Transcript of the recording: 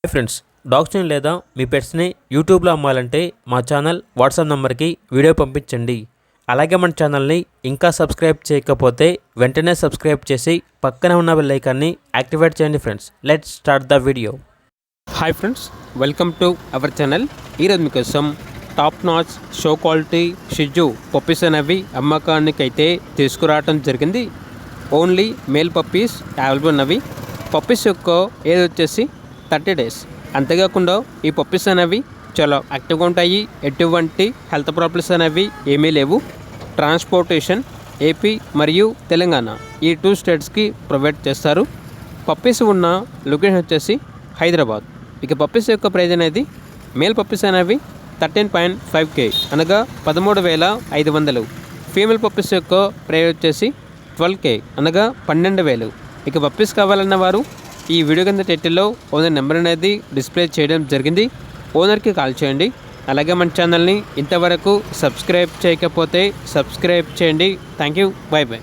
Hi friends, డాగ్స్ని లేదా మీ పెట్స్ని యూట్యూబ్లో అమ్మాలంటే మా ఛానల్ వాట్సాప్ నెంబర్కి వీడియో పంపించండి. అలాగే మన ఛానల్ని ఇంకా సబ్స్క్రైబ్ చేయకపోతే వెంటనే సబ్స్క్రైబ్ చేసి పక్కనే ఉన్న బెల్ ఐకాన్ని యాక్టివేట్ చేయండి. Friends, let's start the video. Hi friends, welcome to our channel. ఈరోజు మీకోసం టాప్ నాచ్ షో క్వాలిటీ షిజు పప్పీస్ అనేవి అమ్మకానికి అయితే తీసుకురావడం జరిగింది. ఓన్లీ మేల్ పప్పీస్ అవైలబుల్ ఉన్నవి. పప్పీస్ యొక్క ఏజ్ వచ్చేసి 30 days. అంతేకాకుండా ఈ పప్పీస్ అనేవి చాలా యాక్టివ్గా ఉంటాయి. ఎటువంటి హెల్త్ ప్రాబ్లమ్స్ అనేవి ఏమీ లేవు. ట్రాన్స్పోర్టేషన్ ఏపీ మరియు తెలంగాణ ఈ 2 స్టేట్స్కి ప్రొవైడ్ చేస్తారు. పప్పీస్ ఉన్న లొకేషన్ వచ్చేసి హైదరాబాద్. ఇక పప్పీస్ యొక్క ప్రైజ్ అనేది మేల్ పప్పీస్ అనేవి 13.5K అనగా 13,500. ఫీమేల్ పప్పీస్ యొక్క ప్రైజ్ వచ్చేసి 12K అనగా 12,000. ఇక పప్పీస్ కావాలన్న వారు ఈ వీడియో కింద టైటిల్లో ఓనర్ నెంబర్ అనేది డిస్ప్లే చేయడం జరిగింది. ఓనర్కి కాల్ చేయండి. అలాగే మన ఛానల్ని ఇంతవరకు సబ్స్క్రైబ్ చేయకపోతే సబ్స్క్రైబ్ చేయండి. Thank you. By by.